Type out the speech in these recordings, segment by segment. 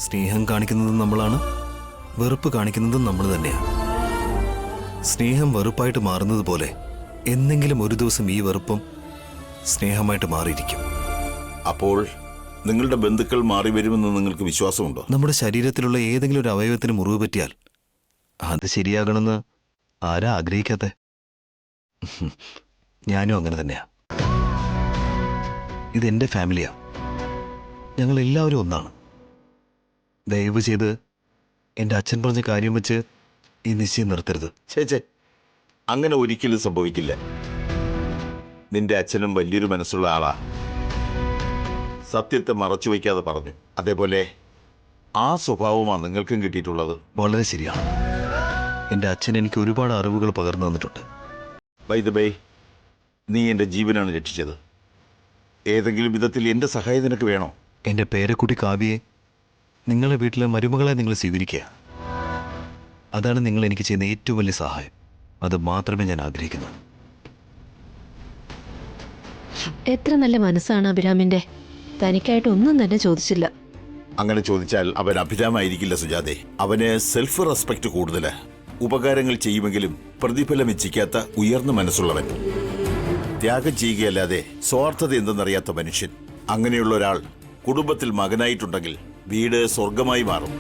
സ്നേഹം കാണിക്കുന്നതും നമ്മളാണ്, വെറുപ്പ് കാണിക്കുന്നതും നമ്മൾ തന്നെയാണ്. സ്നേഹം വെറുപ്പായിട്ട് മാറുന്നത് പോലെ എന്നെങ്കിലും ഒരു ദിവസം ഈ വെറുപ്പും സ്നേഹമായിട്ട് മാറിയിരിക്കും. അപ്പോൾ നിങ്ങളുടെ ബന്ധുക്കൾ മാറി വരുമെന്ന് നിങ്ങൾക്ക് വിശ്വാസമുണ്ടോ? നമ്മുടെ ശരീരത്തിലുള്ള ഏതെങ്കിലും ഒരു അവയവത്തിന് മുറിവ് പറ്റിയാൽ അത് ശരിയാകണമെന്ന് ആരാ ആഗ്രഹിക്കാത്ത? ഞാനും അങ്ങനെ തന്നെയാ. ഇതെന്റെ ഫാമിലിയാ, ഞങ്ങൾ എല്ലാവരും ഒന്നാണ്. ദയവ് ചെയ്ത് എൻ്റെ അച്ഛൻ പറഞ്ഞ കാര്യം വെച്ച് ഈ നിശ്ചയം നിർത്തരുത്. ചേച്ചേ, അങ്ങനെ ഒരിക്കലും സംഭവിക്കില്ല. നിന്റെ അച്ഛനും വലിയൊരു മനസ്സുള്ള ആളാ. സത്യത്തെ മറച്ചു വയ്ക്കാതെ പറഞ്ഞു. അതേപോലെ ആ സ്വഭാവമാണ് നിങ്ങൾക്കും കിട്ടിയിട്ടുള്ളത്. വളരെ ശരിയാണ്. എൻ്റെ അച്ഛൻ എനിക്ക് ഒരുപാട് അറിവുകൾ പകർന്നു തന്നിട്ടുണ്ട്. ബൈ ദ ബൈ, നീ എൻ്റെ ജീവനാണ് രക്ഷിച്ചത്. ഏതെങ്കിലും വിധത്തിൽ എൻ്റെ സഹായം നിനക്ക് വേണോ? എൻ്റെ പേരക്കുട്ടി കാവ്യയെ നിങ്ങളെ വീട്ടിലെ മരുമകളെ നിങ്ങൾ സ്വീകരിക്കുക. അതാണ് നിങ്ങൾ എനിക്ക് ചെയ്യുന്ന ഏറ്റവും വലിയ സഹായം. അത് മാത്രമേ ഞാൻ ആഗ്രഹിക്കുന്നു. എത്ര നല്ല മനസ്സാണ് അഭിരാമിന്റെ. തനിക്കായിട്ട് ഒന്നും തന്നെ ചോദിച്ചില്ല. അങ്ങനെ ചോദിച്ചാൽ അവൻ അഭിരാമായിരിക്കില്ല സുജാതെ. അവന് സെൽഫ് റെസ്പെക്ട് കൂടുതല്. ഉപകാരങ്ങൾ ചെയ്യുമെങ്കിലും പ്രതിഫലം ഇച്ഛിക്കാത്ത ഉയർന്ന മനസ്സുള്ളവൻ. ത്യാഗം ചെയ്യുകയല്ലാതെ സ്വാർത്ഥത എന്തെന്നറിയാത്ത മനുഷ്യൻ. അങ്ങനെയുള്ള ഒരാൾ കുടുംബത്തിൽ മകനായിട്ടുണ്ടെങ്കിൽ വീട് സ്വർഗമായി മാറും.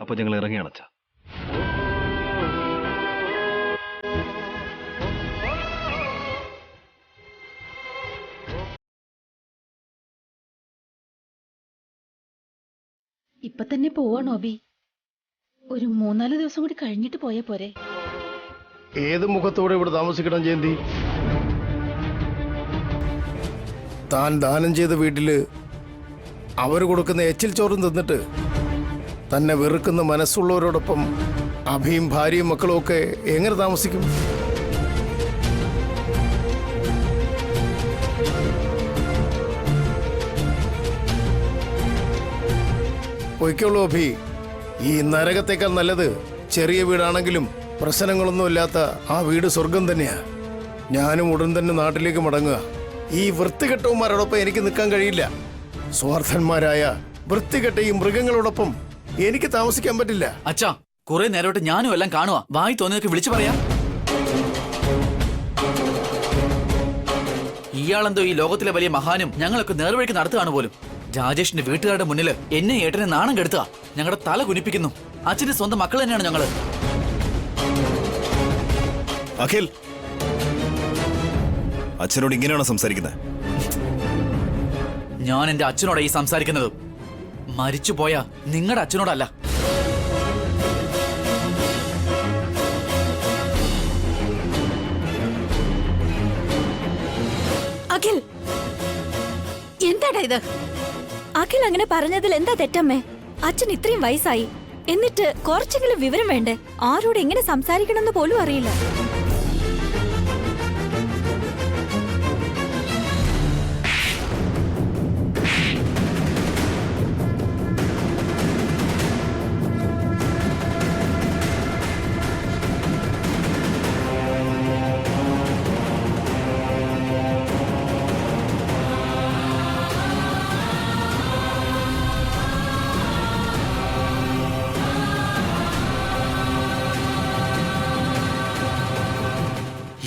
അപ്പോൾ ഞങ്ങൾ ഇറങ്ങിയാണ് അച്ഛാ. ഇപ്പൊ തന്നെ പോവാണോ അബി? ഒരു 3-4 ദിവസം കൂടി കഴിഞ്ഞിട്ട് പോയാ പോരെ? ഏത് മുഖത്തോടെ ഇവിടെ താമസിക്കണം ജയന്തി? താൻ ദാനം ചെയ്ത വീട്ടില് അവർ കൊടുക്കുന്ന എച്ചിൽ ചോറും തിന്നിട്ട് തന്നെ വെറുക്കുന്ന മനസ്സുള്ളവരോടൊപ്പം അഭിയും ഭാര്യയും മക്കളും ഒക്കെ എങ്ങനെ താമസിക്കും? പൊയ്ക്കോളൂ അഭി. ഈ നരകത്തേക്കാൾ നല്ലത് ചെറിയ വീടാണെങ്കിലും പ്രശ്നങ്ങളൊന്നുമില്ലാത്ത ആ വീട് സ്വർഗം തന്നെയാ. ഞാനും ഉടൻ തന്നെ നാട്ടിലേക്ക് മടങ്ങുക. ഈ വൃത്തികെട്ടവന്മാരോടൊപ്പം എനിക്ക് നിൽക്കാൻ കഴിയില്ല. സ്വാർത്ഥന്മാരായ വൃത്തികെട്ട ഈ മൃഗങ്ങളോടൊപ്പം എനിക്ക് താമസിക്കാൻ പറ്റില്ല. അച്ഛാ, കുറെ നേരമായിട്ട് ഞാനും എല്ലാം കാണുക. വായി തോന്നിയൊക്കെ വിളിച്ചു പറയാം. ഇയാളെന്തോ ഈ ലോകത്തിലെ വലിയ മഹാനും ഞങ്ങളൊക്കെ നേർവഴിക്ക് നടത്തുകയാണ് പോലും. രാജേഷിന്റെ വീട്ടുകാരുടെ മുന്നിൽ എന്നെ ഏട്ടനെ നാണം കെടുത്തുക. ഞങ്ങളുടെ തല കുനിപ്പിക്കുന്നു. അച്ഛന്റെ സ്വന്തം മക്കൾ തന്നെയാണ് ഞങ്ങള്. അഖിൽ, അച്ഛനോട് ഇങ്ങനെയാണോ സംസാരിക്കുന്നത്? ഞാൻ എന്റെ അച്ഛനോടാ ഈ സംസാരിക്കുന്നത്. മരിച്ചുപോയ നിങ്ങളുടെ അച്ഛനോടല്ല. അഖിൽ, എന്താടാ ഇത്? അഖിൽ അങ്ങനെ പറഞ്ഞതിൽ എന്താ തെറ്റമ്മേ? അച്ഛൻ ഇത്രയും വയസ്സായി, എന്നിട്ട് കുറച്ചെങ്കിലും വിവരം വേണ്ടേ? ആരോട് എങ്ങനെ സംസാരിക്കണമെന്ന് പോലും അറിയില്ല.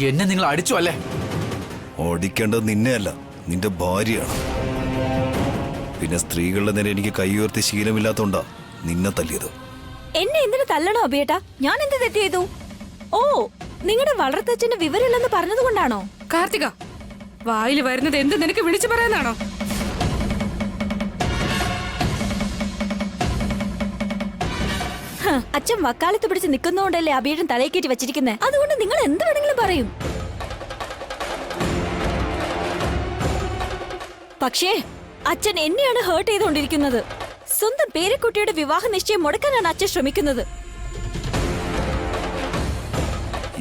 എന്നെ നിങ്ങൾ അടിച്ചു അല്ലേ? ഓടിക്കേണ്ടത് നിന്നെയല്ല, നിന്റെ ഭാര്യയാണ്. പിന്നെ സ്ത്രീകളുടെ നേരെ എനിക്ക് കൈ ഉയർത്തി ശീലമില്ലാത്തോണ്ടാ നിന്നെ തല്ലിയത്. എന്നെ എന്തിനു തല്ലണോ അബിയേട്ടാ? ഞാൻ എന്ത് തെറ്റ് ചെയ്തു? ഓ, നിങ്ങളുടെ വളർത്തച്ഛന് വിവരമില്ലെന്ന് പറഞ്ഞതുകൊണ്ടാണോ? കാർത്തിക, വായിൽ വരുന്നത് എന്ത് നിനക്ക് വിളിച്ചു പറയാനാണോ? അച്ഛൻ വക്കാലത്ത് പിടിച്ച് നിൽക്കുന്നോണ്ടല്ലേ അഭിയുടെ തലയിൽ കയറ്റി വെച്ചിരിക്കുന്നത്. അതുകൊണ്ട് നിങ്ങൾ എന്ത് വേണമെങ്കിലും പറയും. പക്ഷേ അച്ഛൻ എന്നെയാണ് ഹേർട്ട് ചെയ്തുകൊണ്ടിരിക്കുന്നത്. സ്വന്തം പേരക്കുട്ടിയുടെ വിവാഹ നിശ്ചയം മുടക്കാനാണ് അച്ഛൻ ശ്രമിക്കുന്നത്.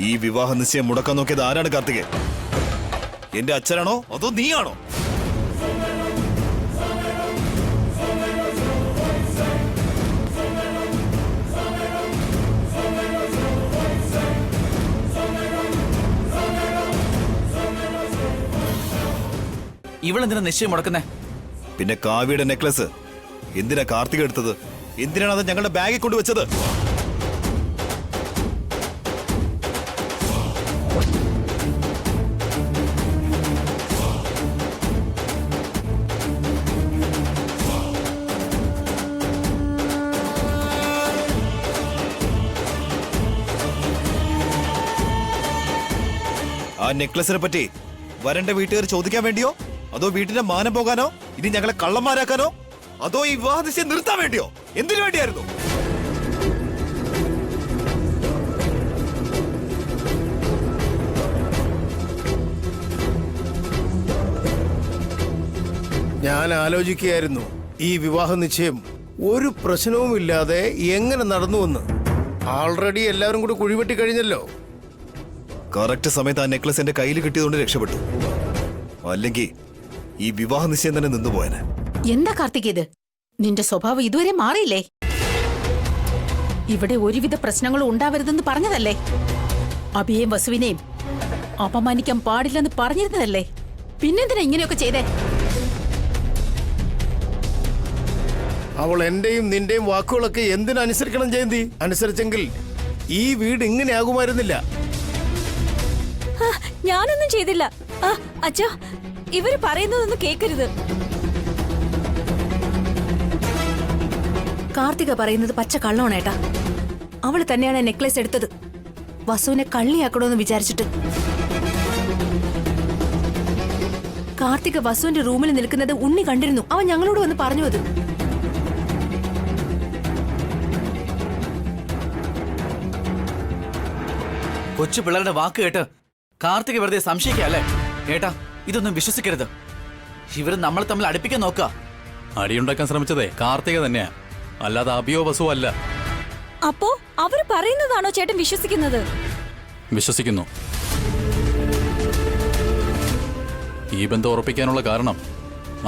ഈ വിവാഹ നിശ്ചയം മുടക്കാൻ നോക്കിയത് ആരാണ് കാർത്തികേ? എന്റെ അച്ഛനാണോ അതോ നീയാണോ? ഇവളെന്തിനാ നിശ്ചയം മുടക്കുന്നേ? പിന്നെ കാവ്യയുടെ നെക്ലസ് എന്തിനാ കാർത്തിക എടുത്തത്? എന്തിനാണ് അത് ഞങ്ങളുടെ ബാഗിൽ കൊണ്ടുവച്ചത്? ആ നെക്ലസിനെ പറ്റി വരണ്ട വീട്ടുകാർ ചോദിക്കാൻ വേണ്ടിയോ? അതോ വീട്ടിന്റെ മാനം പോകാനോ? ഇനി ഞങ്ങളെ കള്ളന്മാരാക്കാനോ? അതോ ഈ വിവാഹ നിശ്ചയം നിർത്താൻ വേണ്ടിയോ? എന്തിനു വേണ്ടിയായിരുന്നു? ഞാൻ ആലോചിക്കുകയായിരുന്നു ഈ വിവാഹ നിശ്ചയം ഒരു പ്രശ്നവുമില്ലാതെ എങ്ങനെ നടന്നുവെന്ന്. ആൾറെഡി എല്ലാവരും കൂടി കുഴിവെട്ടി കഴിഞ്ഞല്ലോ. കറക്റ്റ് സമയത്ത് ആ നെക്ലസ് എന്റെ കയ്യിൽ കിട്ടിയതുകൊണ്ട് രക്ഷപ്പെട്ടു. അല്ലെങ്കിൽ ഈ വിവാഹ നിശ്ചയം തന്നെ നിന്നുപോയനെ. എന്താ കാർത്തിക് ഇത്? നിന്റെ സ്വഭാവം ഇതുവരെ മാറിയില്ലേ? ഇവിടെ ഒരുവിധ പ്രശ്നങ്ങളും ഉണ്ടാവരുതെന്ന് പറഞ്ഞതല്ലേ? അഭിയേയും വസുവിനെയും അപമാനിക്കാൻ പാടില്ലെന്ന് പറഞ്ഞിരുന്നതല്ലേ? പിന്നെന്തിനാ ഇങ്ങനെയൊക്കെ ചെയ്തേ? അവൾ എന്റെയും നിന്റെയും വാക്കുകളൊക്കെ എന്തിനനുസരിക്കണം ജയന്തി? അനുസരിച്ചെങ്കിൽ ഈ വീട് ഇങ്ങനെ ആകുമായിരുന്നില്ല. ഞാനൊന്നും ചെയ്തില്ല. അച്ഛാ, ഇവര് പറയുന്നതൊന്നും കേൾക്കരുത്. കാർത്തിക പറയുന്നത് പച്ച കള്ളോണേട്ടാ. അവള് തന്നെയാണ് നെക്ലേസ് എടുത്തത്, വസുവിനെ കള്ളിയാക്കണമെന്ന് വിചാരിച്ചിട്ട്. കാർത്തിക വസുവിന്റെ റൂമിൽ നിൽക്കുന്നത് ഉണ്ണി കണ്ടിരുന്നു. അവൻ ഞങ്ങളോട് വന്ന് പറഞ്ഞു അത്. കൊച്ചു പിള്ളേരുടെ വാക്ക് കേട്ട് കാർത്തിക വെറുതെ സംശയിക്കല്ലേ? ഏട്ടാ, ഇതൊന്നും വിശ്വസിക്കരുത്. ഇവര് നമ്മളെ തമ്മിൽ അടുപ്പിക്കാൻ നോക്കുക. അടിയുണ്ടാക്കാൻ ശ്രമിച്ചതേ കാർത്തിക തന്നെയാ, അല്ലാതെ അഭിയോ വസുവോ അല്ല. അപ്പോ അവര് പറയുന്നതാണോ ചേട്ടൻ വിശ്വസിക്കുന്നത്? വിശ്വസിക്കുന്നു. ഈ ബന്ധം ഉറപ്പിക്കാനുള്ള കാരണം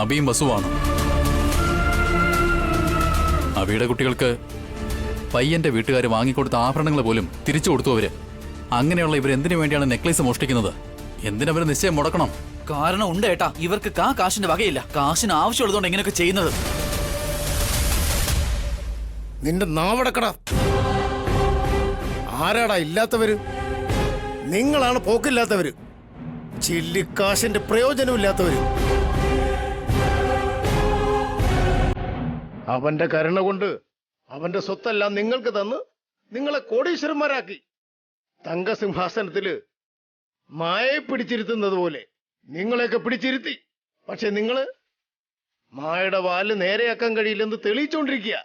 അഭിയും വസുവാണ്. അഭിയുടെ കുട്ടികൾക്ക് പയ്യന്റെ വീട്ടുകാർ വാങ്ങിക്കൊടുത്ത ആഭരണങ്ങൾ പോലും തിരിച്ചു കൊടുത്തു അവര്. അങ്ങനെയുള്ള ഇവർ എന്തിനു വേണ്ടിയാണ് നെക്ലേസ് മോഷ്ടിക്കുന്നത്? എന്തിനവര് നിശ്ചയം മുടക്കണം? കാരണം ഉണ്ട് ഏട്ടാ, ഇവർക്ക് കാശിന്റെ വകയില്ല. കാശിന് ആവശ്യമുള്ളതുകൊണ്ട് ഇങ്ങനെയൊക്കെ ചെയ്യുന്നത്. നിന്റെ നാവടക്കട. ആരാടാ ഇല്ലാത്തവര്? നിങ്ങളാണ് പോക്കില്ലാത്തവര്, ചില്ലിക്കാശിന്റെ പ്രയോജനമില്ലാത്തവര്. അവന്റെ കരുണ കൊണ്ട് അവന്റെ സ്വത്തെല്ലാം നിങ്ങൾക്ക് തന്ന് നിങ്ങളെ കോടീശ്വരന്മാരാക്കി. തങ്കസിംഹാസനത്തില് മായയെ പിടിച്ചിരുത്തുന്നത് പോലെ നിങ്ങളെയൊക്കെ പിടിച്ചിരുത്തി. പക്ഷെ നിങ്ങള് മായയുടെ വാല് നേരെയാക്കാൻ കഴിയില്ലെന്ന് തെളിയിച്ചുകൊണ്ടിരിക്കുക.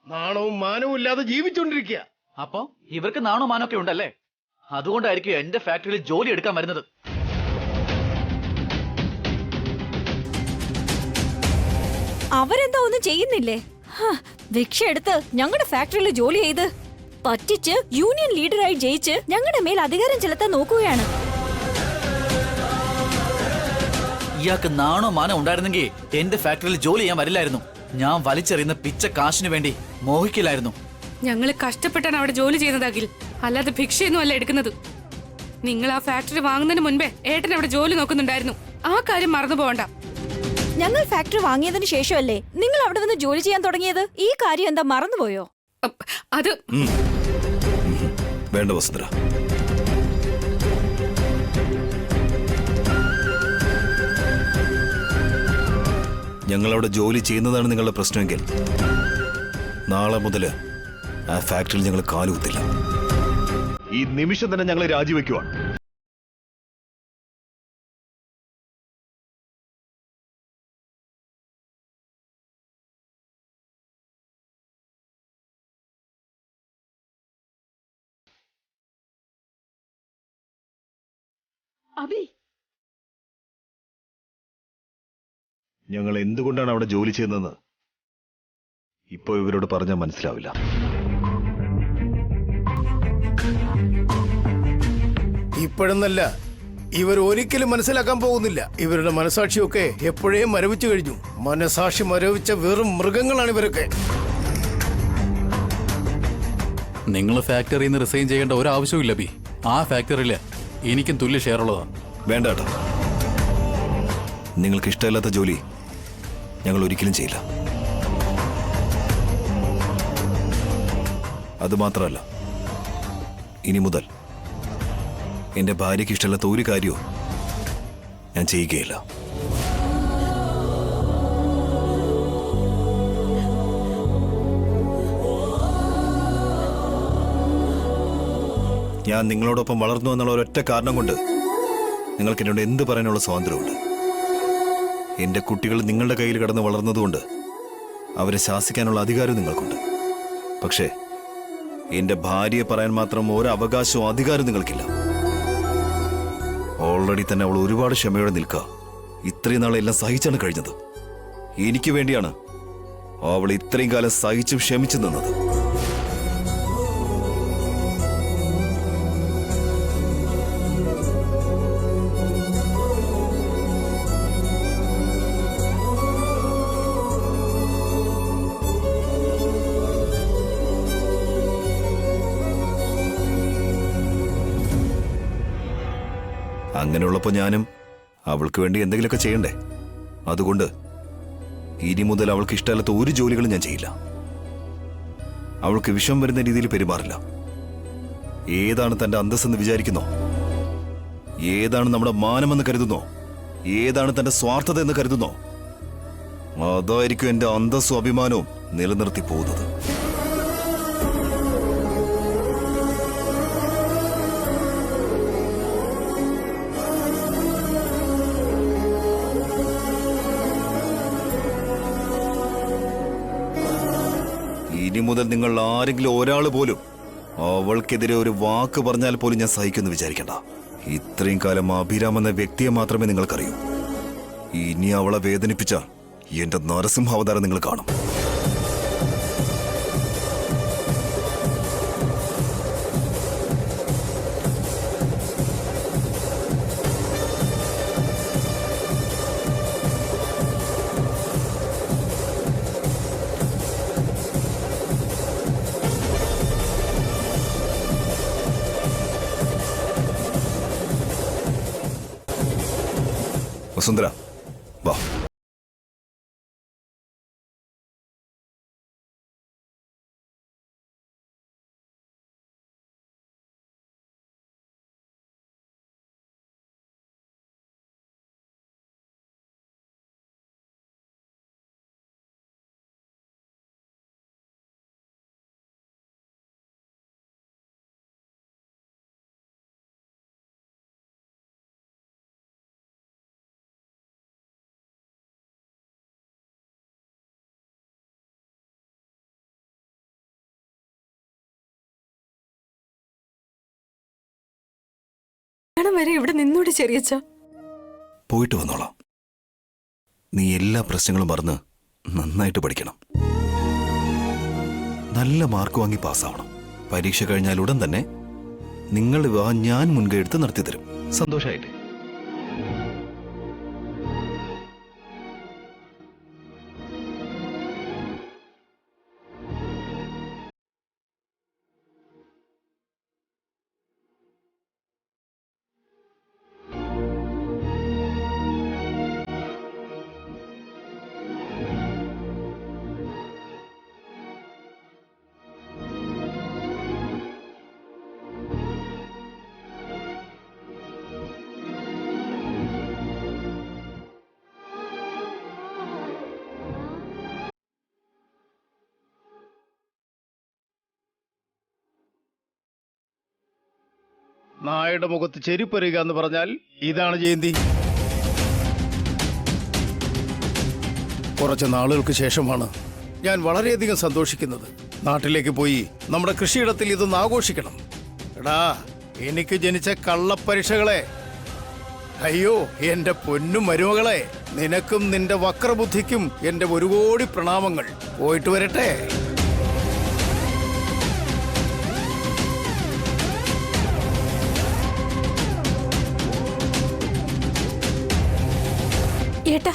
നാണവും മാനവും ഇല്ലാതെ ജീവിച്ചുകൊണ്ടിരിക്കുക. അപ്പോ ഇവർക്ക് നാണോ മാനൊക്കെ ഉണ്ടല്ലേ? അതുകൊണ്ടായിരിക്കും എന്റെ ഫാക്ടറിയിൽ ജോലി എടുക്കാൻ വരുന്നത്. അവരെന്താ ഒന്നും ചെയ്യുന്നില്ലേ? ഭിക്ഷ എടുത്ത് ഞങ്ങളുടെ ഫാക്ടറിയിൽ ജോലി ചെയ്ത് പറ്റിച്ച് യൂണിയൻ ലീഡറായി ജയിച്ച് ഞങ്ങളുടെ മേൽ അധികാരം ചെലുത്താൻ നോക്കുകയാണ്. ഇയാൾക്ക് നാണോ മാനോ ഉണ്ടായിരുന്നെങ്കിൽ എന്റെ ഫാക്ടറിയിൽ ജോലി ചെയ്യാൻ വരില്ലായിരുന്നു. ഞാൻ വലിച്ചെറിയുന്ന പിച്ച കാശിന് വേണ്ടി മോഹിക്കില്ലായിരുന്നു. ഞങ്ങള് കഷ്ടപ്പെട്ടാണ് അവിടെ ജോലി ചെയ്യുന്നതാകിൽ, അല്ലാതെ ഭിക്ഷയൊന്നും അല്ല എടുക്കുന്നത്. നിങ്ങൾ ആ ഫാക്ടറി വാങ്ങുന്നതിന് മുൻപേ ഏട്ടൻ അവിടെ ജോലി നോക്കുന്നുണ്ടായിരുന്നു. ആ കാര്യം മറന്നു പോകണ്ട. ഞങ്ങൾ ഫാക്ടറി വാങ്ങിയതിനു ശേഷമല്ലേ നിങ്ങൾ അവിടെ വന്ന് ജോലി ചെയ്യാൻ തുടങ്ങിയത്? ഈ കാര്യം എന്താ മറന്നുപോയോ? അത് വേണ്ട വസുന്ധര. ഞങ്ങളവിടെ ജോലി ചെയ്യുന്നതാണ് നിങ്ങളുടെ പ്രശ്നമെങ്കിൽ നാളെ മുതൽ ആ ഫാക്ടറിയിൽ ഞങ്ങൾ കാലുകുത്തില്ല. ഈ നിമിഷം തന്നെ ഞങ്ങൾ രാജിവെക്കുവാണ്. അബി, ഞങ്ങൾ എന്തുകൊണ്ടാണ് അവിടെ ജോലി ചെയ്യുന്നതെന്ന് ഇപ്പൊ ഇവരോട് പറഞ്ഞാൽ മനസ്സിലാവില്ല. ഇപ്പോഴെന്നല്ല, ഇവർ ഒരിക്കലും മനസ്സിലാക്കാൻ പോകുന്നില്ല. ഇവരുടെ മനസാക്ഷിയൊക്കെ എപ്പോഴേ മരവിച്ചു കഴിഞ്ഞു. മനസാക്ഷി മരവിച്ച വെറും മൃഗങ്ങളാണ് ഇവരൊക്കെ. നിങ്ങൾ ഫാക്ടറിയിൽ നിന്ന് റിസൈൻ ചെയ്യേണ്ട ഒരു ആവശ്യവും ബി. ആ ഫാക്ടറിയിൽ എനിക്കും തുല്യ ഷെയർ ഉള്ളതാണ്. വേണ്ട കേട്ടോ, നിങ്ങൾക്ക് ഇഷ്ടമില്ലാത്ത ജോലി ഞങ്ങൾ ഒരിക്കലും ചെയ്യില്ല. അതുമാത്രമല്ല, ഇനി മുതൽ എന്റെ ഭാര്യയ്ക്ക് ഇഷ്ടമില്ലാത്ത ഒരു കാര്യവും ഞാൻ ചെയ്യുകയില്ല. ഞാൻ നിങ്ങളോടൊപ്പം വളർന്നു എന്നുള്ള ഒരൊറ്റ കാരണം കൊണ്ട് നിങ്ങൾക്ക് എന്നോട് എന്ത് പറയാനുള്ള സ്വാതന്ത്ര്യമുണ്ട്. എന്റെ കുട്ടികൾ നിങ്ങളുടെ കയ്യിൽ കിടന്ന് വളർന്നതുകൊണ്ട് അവരെ ശാസിക്കാനുള്ള അധികാരം നിങ്ങൾക്കുണ്ട്. പക്ഷേ എന്റെ ഭാര്യയെ പറയാൻ മാത്രം ഒരു അവകാശവും അധികാരവും നിങ്ങൾക്കില്ല. ഓൾറെഡി തന്നെ അവൾ ഒരുപാട് ക്ഷമയോടെ നിൽക്കുക. ഇത്രയും നാളെല്ലാം സഹിച്ചാണ് കഴിഞ്ഞത്. എനിക്ക് വേണ്ടിയാണ് അവൾ ഇത്രയും കാലം സഹിച്ചും ക്ഷമിച്ചു നിന്നത്. അങ്ങനെയുള്ളപ്പോൾ ഞാനും അവൾക്ക് വേണ്ടി എന്തെങ്കിലുമൊക്കെ ചെയ്യണ്ടേ? അതുകൊണ്ട് ഇനി മുതൽ അവൾക്ക് ഇഷ്ടമല്ലാത്ത ഒരു ജോലികളും ഞാൻ ചെയ്യില്ല. അവൾക്ക് വിഷം വരുന്ന രീതിയിൽ പെരുമാറില്ല. ഏതാണ് തന്റെ അന്തസ്സെന്ന് വിചാരിക്കുന്നോ? ഏതാണ് നമ്മുടെ മാനമെന്ന് കരുതുന്നോ? ഏതാണ് തന്റെ സ്വാർത്ഥത എന്ന് കരുതുന്നോ? അതായിരിക്കും എന്റെ അന്തസ്സും അഭിമാനവും നിലനിർത്തി പോകുന്നത്. ഇനി മുതൽ നിങ്ങൾ ആരെങ്കിലും ഒരാൾ പോലും അവൾക്കെതിരെ ഒരു വാക്ക് പറഞ്ഞാൽ പോലും ഞാൻ സഹിക്കുമെന്ന് വിചാരിക്കണ്ട. ഇത്രയും കാലം അഭിരാം എന്ന വ്യക്തിയെ മാത്രമേ നിങ്ങൾക്കറിയൂ. ഇനി അവളെ വേദനിപ്പിച്ചാൽ എന്റെ നരസിംഹാവതാരം നിങ്ങൾ കാണും. വസുന്ധര, വാ. വരെ ഇവിടെ നിന്നോട് ചെറിയച്ച. പോയിട്ട് വന്നോളാം. നീ എല്ലാ പ്രശ്നങ്ങളും മറന്ന് നന്നായിട്ട് പഠിക്കണം. നല്ല മാർക്ക് വാങ്ങി പാസ്സാവണം. പരീക്ഷ കഴിഞ്ഞാൽ ഉടൻ തന്നെ നിങ്ങളുടെ വിവാഹം ഞാൻ മുൻകൈ എടുത്ത് നടത്തിത്തരും. സന്തോഷമായില്ലേ? നായയുടെ മുഖത്ത് ചെരിപ്പറിയുക എന്ന് പറഞ്ഞാൽ ഇതാണ് ജയന്തി. കുറച്ച് നാളുകൾക്ക് ശേഷമാണ് ഞാൻ വളരെയധികം സന്തോഷിക്കുന്നത്. നാട്ടിലേക്ക് പോയി നമ്മുടെ കൃഷിയിടത്തിൽ ഇതൊന്ന് ആഘോഷിക്കണം. എടാ, എനിക്ക് ജനിച്ച കള്ളപ്പരീക്ഷകളെ, അയ്യോ എന്റെ പൊന്നും മരുമകളെ, നിനക്കും നിന്റെ വക്രബുദ്ധിക്കും എന്റെ 1 കോടി പ്രണാമങ്ങൾ. പോയിട്ട് വരട്ടെ. ഏട്ടാ,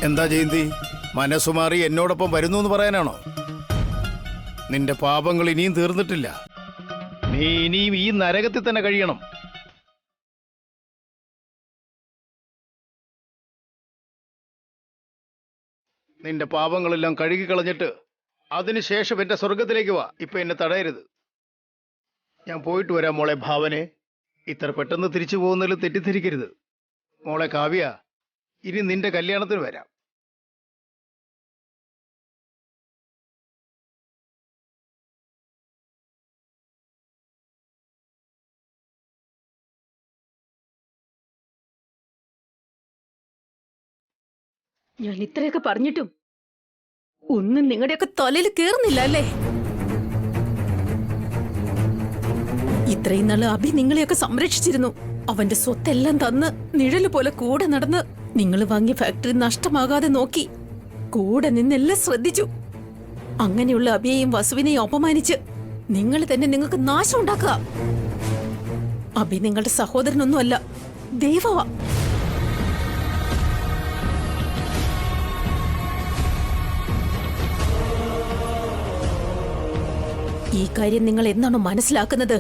എന്താ ജയന്തി, മനസ്സുമാറി എന്നോടൊപ്പം വരുന്നു എന്ന് പറയാനാണോ? നിന്റെ പാപങ്ങൾ ഇനിയും തീർന്നിട്ടില്ല. നീ ഇനിയും ഈ നരകത്തിൽ തന്നെ കഴിയണം. നിന്റെ പാപങ്ങളെല്ലാം കഴുകിക്കളഞ്ഞിട്ട് അതിനുശേഷം എന്റെ സ്വർഗത്തിലേക്ക് വാ. ഇപ്പൊ എന്നെ തടയരുത്. ഞാൻ പോയിട്ട് വരാം മോളെ ഭാവനെ. ഇത്ര പെട്ടെന്ന് തിരിച്ചു പോകുന്നതിൽ തെറ്റിദ്ധരിക്കരുത്. മോളെ കാവ്യ, ഇനി നിന്റെ കല്യാണത്തിന് വരാം. ഞാൻ ഇത്രയൊക്കെ പറഞ്ഞിട്ടും ഒന്നും നിങ്ങളുടെയൊക്കെ തലയിൽ കേറുന്നില്ല അല്ലേ? ഇത്രയും നാള് അഭി നിങ്ങളെയൊക്കെ സംരക്ഷിച്ചിരുന്നു. അവന്റെ സ്വത്തെല്ലാം തന്ന് നിഴല് പോലെ കൂടെ നടന്ന് നിങ്ങൾ വാങ്ങിയ ഫാക്ടറി നഷ്ടമാകാതെ നോക്കി കൂടെ നിന്നെല്ലാം ശ്രദ്ധിച്ചു. അങ്ങനെയുള്ള അഭിയെയും വസുവിനെയും അപമാനിച്ച് നിങ്ങൾ തന്നെ നിങ്ങൾക്ക് നാശം ഉണ്ടാക്കുക. അഭി നിങ്ങളുടെ സഹോദരനൊന്നുമല്ല, ദൈവവാ. ഈ കാര്യം നിങ്ങൾ എന്നാണോ മനസ്സിലാക്കുന്നത്,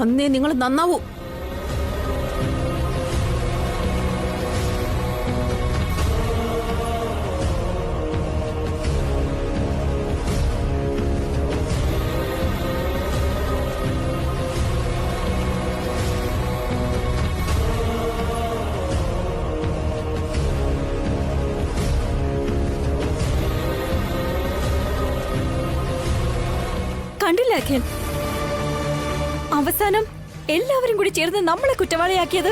അന്നേ നിങ്ങൾ നന്നാവൂ. കണ്ടില്ല അഖിൽ, അവസാനം എല്ലാവരും കൂടി ചേർന്ന് നമ്മളെ കുറ്റവാളിയാക്കിയത്.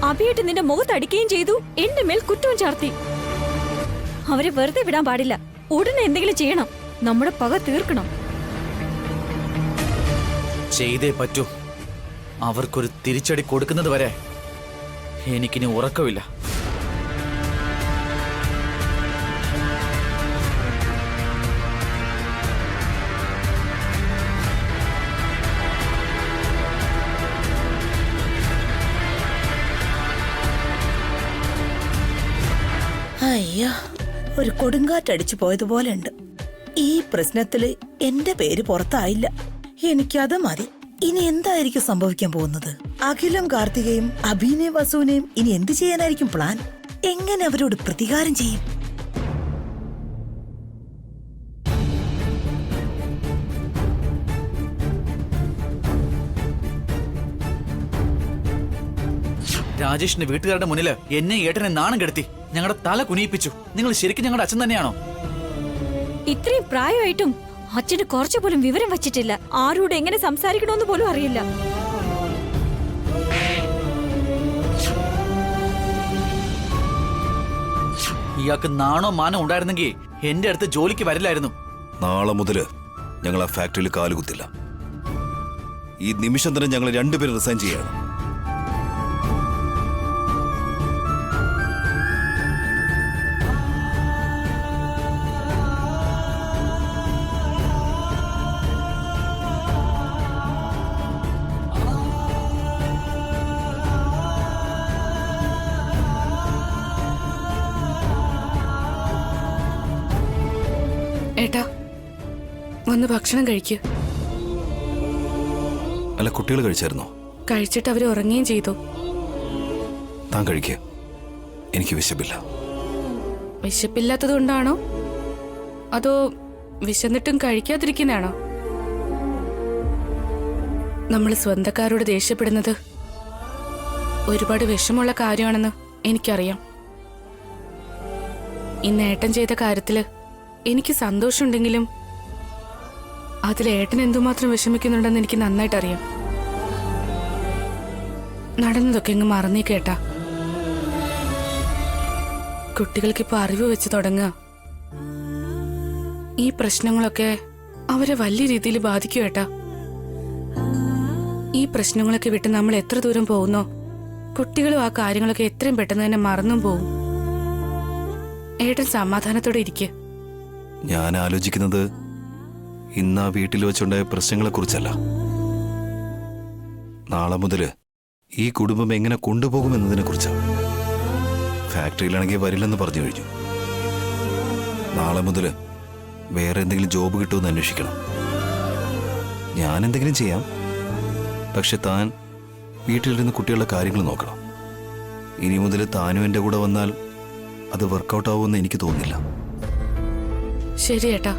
അഭിയായിട്ട് നിന്റെ മുഖത്തടിക്കുകയും ചെയ്തു, എന്റെ മേൽ കുറ്റവും ചാർത്തി. അവരെ വെറുതെ വിടാൻ പാടില്ല. ഉടനെ എന്തെങ്കിലും ചെയ്യണം. നമ്മുടെ പക തീർക്കണം. ചെയ്തേ പറ്റൂ. അവർക്കൊരു തിരിച്ചടി കൊടുക്കുന്നത് വരെ എനിക്കിനി ഉറക്കമില്ല. അയ്യോ, ഒരു കൊടുങ്കാറ്റടിച്ചു പോയതുപോലെ ഉണ്ട്. ഈ പ്രശ്നത്തില് എന്റെ പേര് പുറത്തായില്ല. എനിക്കത് മതി. ഇനി എന്തായിരിക്കും സംഭവിക്കാൻ പോകുന്നത്? അഖിലും കാർത്തികയും അഭിനയും വസുവിനെയും ഇനി എന്ത് ചെയ്യാനായിരിക്കും പ്ലാൻ? എങ്ങനെ അവരോട് പ്രതികാരം ചെയ്യും? രാജേഷിന്റെ വീട്ടുകാരുടെ മുന്നിൽ എന്നെ ഏട്ടനെ നാണം കെടുത്തി ഞങ്ങളുടെ തല കുനിയിപ്പിച്ചു. നിങ്ങൾ ശരിക്കും ഞങ്ങളുടെ അച്ഛൻ തന്നെയാണോ? ഇത്രയും പ്രായമായിട്ടും അച്ഛന് കുറച്ചു പോലും വിവരം വച്ചിട്ടില്ല. ആരോട് എങ്ങനെ സംസാരിക്കണമെന്ന് പോലും അറിയില്ല. ഇയാൾക്ക് നാണോ മാനോ ഉണ്ടായിരുന്നെങ്കിൽ എന്റെ അടുത്ത് ജോലിക്ക് വരില്ലായിരുന്നു. നാളെ മുതല് ഞങ്ങൾ ആ ഫാക്ടറിയിൽ കാലുകുത്തില്ല. ഈ നിമിഷം തന്നെ ഞങ്ങൾ രണ്ടുപേരും റിസൈൻ ചെയ്യാണ്. ഏട്ടാ, വന്ന് ഭക്ഷണം കഴിക്ക്. അല്ല, കുട്ടികൾ കഴിച്ചായിരുന്നോ? കഴിച്ചിട്ട് അവര് ഉറങ്ങുകയും ചെയ്തു. താൻ കഴിക്കുക. എനിക്ക് വിശപ്പില്ല. വിശപ്പില്ലാത്തത് കൊണ്ടാണോ അതോ വിശന്നിട്ടും കഴിക്കാതിരിക്കുന്നതാണോ? നമ്മൾ സ്വന്തക്കാരോട് ദേഷ്യപ്പെടുന്നത് ഒരുപാട് വിഷമുള്ള കാര്യമാണെന്ന് എനിക്കറിയാം. ഇന്ന് ഏട്ടൻ ചെയ്ത കാര്യത്തില് എനിക്ക് സന്തോഷമുണ്ടെങ്കിലും അതിൽ ഏട്ടൻ എന്തുമാത്രം വിഷമിക്കുന്നുണ്ടെന്ന് എനിക്ക് നന്നായിട്ട് അറിയാം. നടന്നതൊക്കെ അങ്ങ് മറന്നേ കേട്ടാ. കുട്ടികൾക്കിപ്പോ അറിവ് വെച്ച് തുടങ്ങുക. ഈ പ്രശ്നങ്ങളൊക്കെ അവരെ വലിയ രീതിയിൽ ബാധിക്കും ഏട്ടാ. ഈ പ്രശ്നങ്ങളൊക്കെ വിട്ട് നമ്മൾ എത്ര ദൂരം പോകുന്നോ കുട്ടികളും ആ കാര്യങ്ങളൊക്കെ എത്രയും പെട്ടെന്ന് തന്നെ മറന്നും പോവും. ഏട്ടൻ സമാധാനത്തോടെ ഇരിക്കുക. ഞാൻ ആലോചിക്കുന്നത് ഇന്ന് ആ വീട്ടിൽ വെച്ചുണ്ടായ പ്രശ്നങ്ങളെ കുറിച്ചല്ല. നാളെ മുതല് ഈ കുടുംബം എങ്ങനെ കൊണ്ടുപോകുമെന്നതിനെ കുറിച്ചാണ്. ഫാക്ടറിയിലാണെങ്കിൽ വരില്ലെന്ന് പറഞ്ഞു കഴിഞ്ഞു. നാളെ മുതല് വേറെ എന്തെങ്കിലും ജോബ് കിട്ടുമെന്ന് അന്വേഷിക്കണം. ഞാൻ എന്തെങ്കിലും ചെയ്യാം, പക്ഷെ താൻ വീട്ടിലിരുന്ന് കുട്ടികളുടെ കാര്യങ്ങൾ നോക്കണം. ഇനി മുതൽ താനും എൻ്റെ കൂടെ വന്നാൽ അത് വർക്കൗട്ട് ആവുമെന്ന് എനിക്ക് തോന്നുന്നില്ല. ശരി ഏട്ടാ.